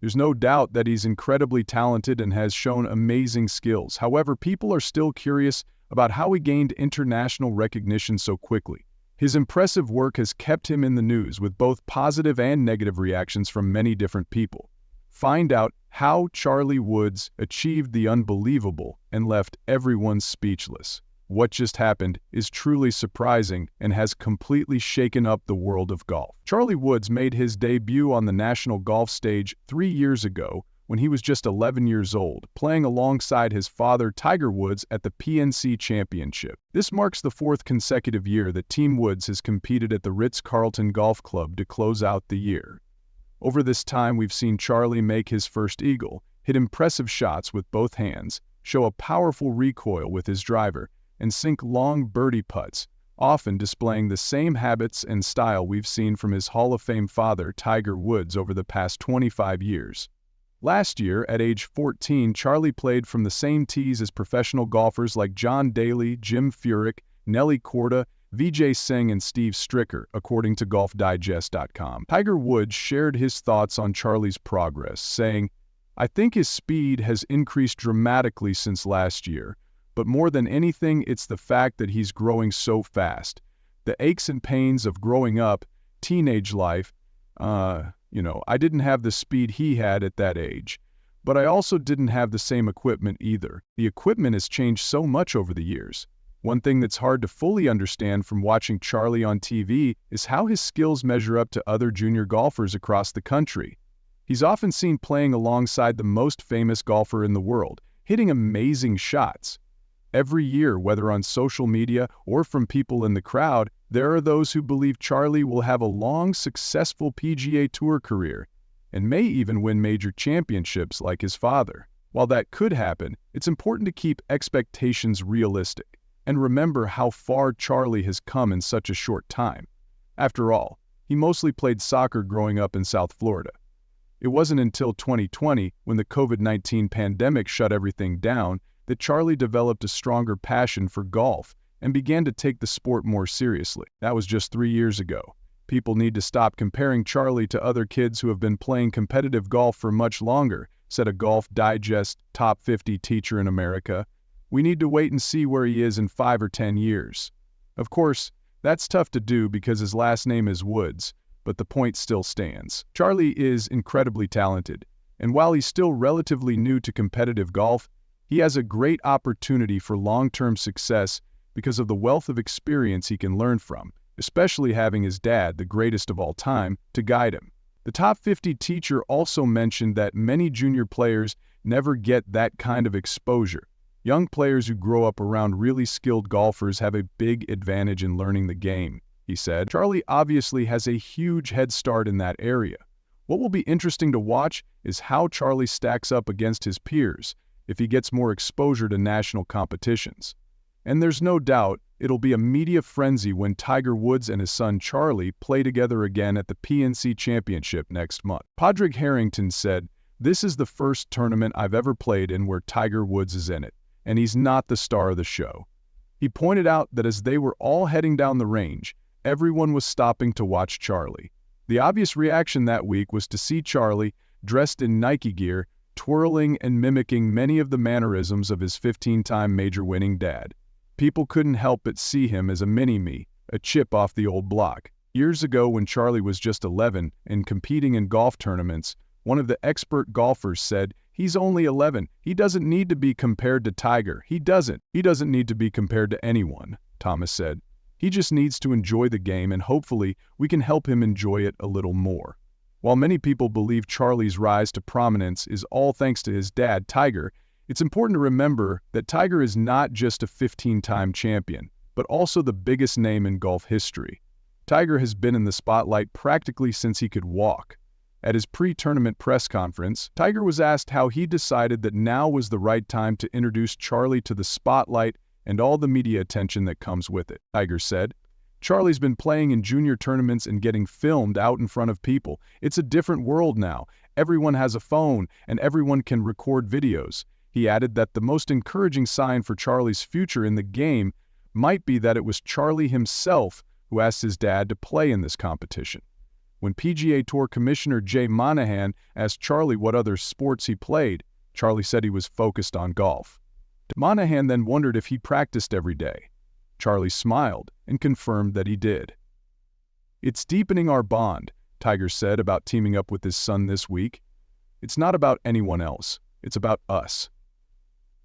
There's no doubt that he's incredibly talented and has shown amazing skills. However, people are still curious about how he gained international recognition so quickly. His impressive work has kept him in the news with both positive and negative reactions from many different people. Find out how Charlie Woods achieved the unbelievable and left everyone speechless. What just happened is truly surprising and has completely shaken up the world of golf. Charlie Woods made his debut on the national golf stage 3 years ago when he was just 11 years old, playing alongside his father Tiger Woods at the PNC Championship. This marks the 4th consecutive year that Team Woods has competed at the Ritz-Carlton Golf Club to close out the year. Over this time, we've seen Charlie make his first eagle, hit impressive shots with both hands, show a powerful recoil with his driver, and sink long birdie putts, often displaying the same habits and style we've seen from his Hall of Fame father, Tiger Woods, over the past 25 years. Last year, at age 14, Charlie played from the same tees as professional golfers like John Daly, Jim Furyk, Nelly Korda, Vijay Singh, and Steve Stricker, according to GolfDigest.com. Tiger Woods shared his thoughts on Charlie's progress, saying, "I think his speed has increased dramatically since last year. But more than anything, it's the fact that he's growing so fast. The aches and pains of growing up, teenage life, I didn't have the speed he had at that age. But I also didn't have the same equipment either. The equipment has changed so much over the years. One thing that's hard to fully understand from watching Charlie on TV is how his skills measure up to other junior golfers across the country. He's often seen playing alongside the most famous golfer in the world, hitting amazing shots. Every year, whether on social media or from people in the crowd, there are those who believe Charlie will have a long, successful PGA Tour career and may even win major championships like his father. While that could happen, it's important to keep expectations realistic and remember how far Charlie has come in such a short time. After all, he mostly played soccer growing up in South Florida. It wasn't until 2020, when the COVID-19 pandemic shut everything down, that Charlie developed a stronger passion for golf and began to take the sport more seriously. That was just 3 years ago. People need to stop comparing Charlie to other kids who have been playing competitive golf for much longer, said a Golf Digest top 50 teacher in America. We need to wait and see where he is in 5 or 10 years. Of course, that's tough to do because his last name is Woods, but the point still stands. Charlie is incredibly talented, and while he's still relatively new to competitive golf, he has a great opportunity for long-term success because of the wealth of experience he can learn from, especially having his dad, the greatest of all time, to guide him. The top 50 teacher also mentioned that many junior players never get that kind of exposure. Young players who grow up around really skilled golfers have a big advantage in learning the game, he said. Charlie obviously has a huge head start in that area. What will be interesting to watch is how Charlie stacks up against his peers if he gets more exposure to national competitions. And there's no doubt it'll be a media frenzy when Tiger Woods and his son Charlie play together again at the PNC Championship next month. Padraig Harrington said, "This is the first tournament I've ever played in where Tiger Woods is in it, and he's not the star of the show." He pointed out that as they were all heading down the range, everyone was stopping to watch Charlie. The obvious reaction that week was to see Charlie, dressed in Nike gear, twirling and mimicking many of the mannerisms of his 15-time major-winning dad. People couldn't help but see him as a mini-me, a chip off the old block. Years ago, when Charlie was just 11 and competing in golf tournaments, one of the expert golfers said, "He's only 11. He doesn't need to be compared to Tiger. He doesn't need to be compared to anyone," Thomas said. "He just needs to enjoy the game, and hopefully we can help him enjoy it a little more." While many people believe Charlie's rise to prominence is all thanks to his dad, Tiger, it's important to remember that Tiger is not just a 15-time champion, but also the biggest name in golf history. Tiger has been in the spotlight practically since he could walk. At his pre-tournament press conference, Tiger was asked how he decided that now was the right time to introduce Charlie to the spotlight and all the media attention that comes with it. Tiger said, "Charlie's been playing in junior tournaments and getting filmed out in front of people. It's a different world now. Everyone has a phone, and everyone can record videos." He added that the most encouraging sign for Charlie's future in the game might be that it was Charlie himself who asked his dad to play in this competition. When PGA Tour Commissioner Jay Monahan asked Charlie what other sports he played, Charlie said he was focused on golf. Monahan then wondered if he practiced every day. Charlie smiled and confirmed that he did. "It's deepening our bond," Tiger said about teaming up with his son this week. "It's not about anyone else. It's about us."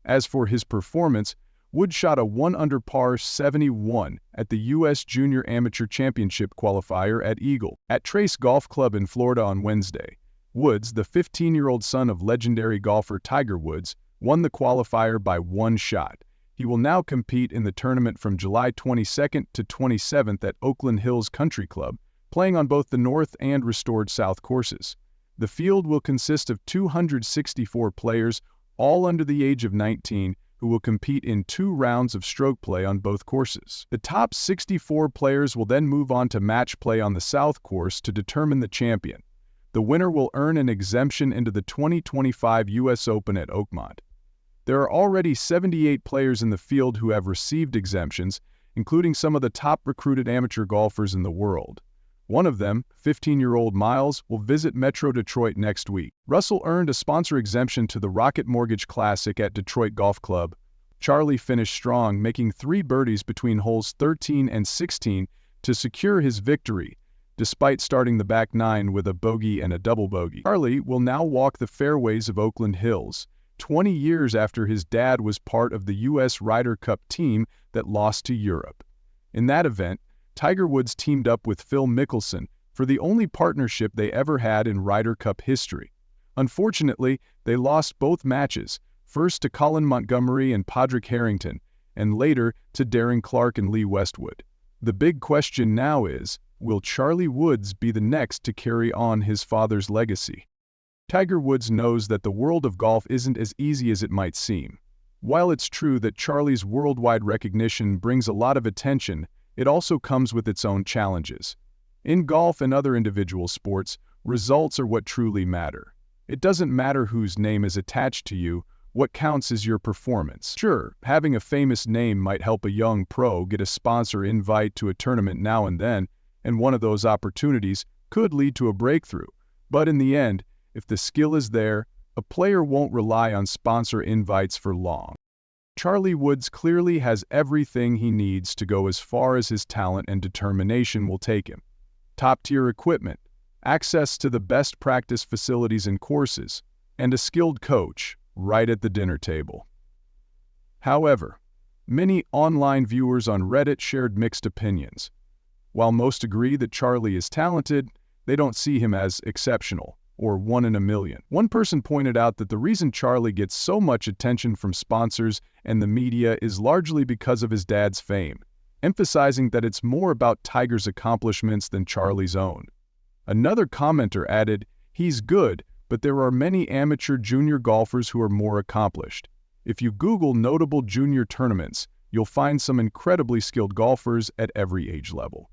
As for his performance, Woods shot a 1-under par 71 at the U.S. Junior Amateur Championship qualifier at Eagle at Trace Golf Club in Florida on Wednesday. Woods, the 15-year-old son of legendary golfer Tiger Woods, won the qualifier by one shot. He will now compete in the tournament from July 22nd to 27th at Oakland Hills Country Club, playing on both the North and Restored South courses. The field will consist of 264 players, all under the age of 19, who will compete in 2 rounds of stroke play on both courses. The top 64 players will then move on to match play on the South course to determine the champion. The winner will earn an exemption into the 2025 U.S. Open at Oakmont. There are already 78 players in the field who have received exemptions, including some of the top recruited amateur golfers in the world. One of them, 15-year-old Miles, will visit Metro Detroit next week. Russell earned a sponsor exemption to the Rocket Mortgage Classic at Detroit Golf Club. Charlie finished strong, making 3 birdies between holes 13 and 16 to secure his victory, despite starting the back 9 with a bogey and a double bogey. Charlie will now walk the fairways of Oakland Hills, 20 years after his dad was part of the U.S. Ryder Cup team that lost to Europe. In that event, Tiger Woods teamed up with Phil Mickelson for the only partnership they ever had in Ryder Cup history. Unfortunately, they lost both matches, first to Colin Montgomerie and Padraig Harrington, and later to Darren Clarke and Lee Westwood. The big question now is, will Charlie Woods be the next to carry on his father's legacy? Tiger Woods knows that the world of golf isn't as easy as it might seem. While it's true that Charlie's worldwide recognition brings a lot of attention, it also comes with its own challenges. In golf and other individual sports, results are what truly matter. It doesn't matter whose name is attached to you, what counts is your performance. Sure, having a famous name might help a young pro get a sponsor invite to a tournament now and then, and one of those opportunities could lead to a breakthrough. But in the end, if the skill is there, a player won't rely on sponsor invites for long. Charlie Woods clearly has everything he needs to go as far as his talent and determination will take him. Top-tier equipment, access to the best practice facilities and courses, and a skilled coach right at the dinner table. However, many online viewers on Reddit shared mixed opinions. While most agree that Charlie is talented, they don't see him as exceptional or 1 in a million. One person pointed out that the reason Charlie gets so much attention from sponsors and the media is largely because of his dad's fame, emphasizing that it's more about Tiger's accomplishments than Charlie's own. Another commenter added, "He's good, but there are many amateur junior golfers who are more accomplished. If you Google notable junior tournaments, you'll find some incredibly skilled golfers at every age level."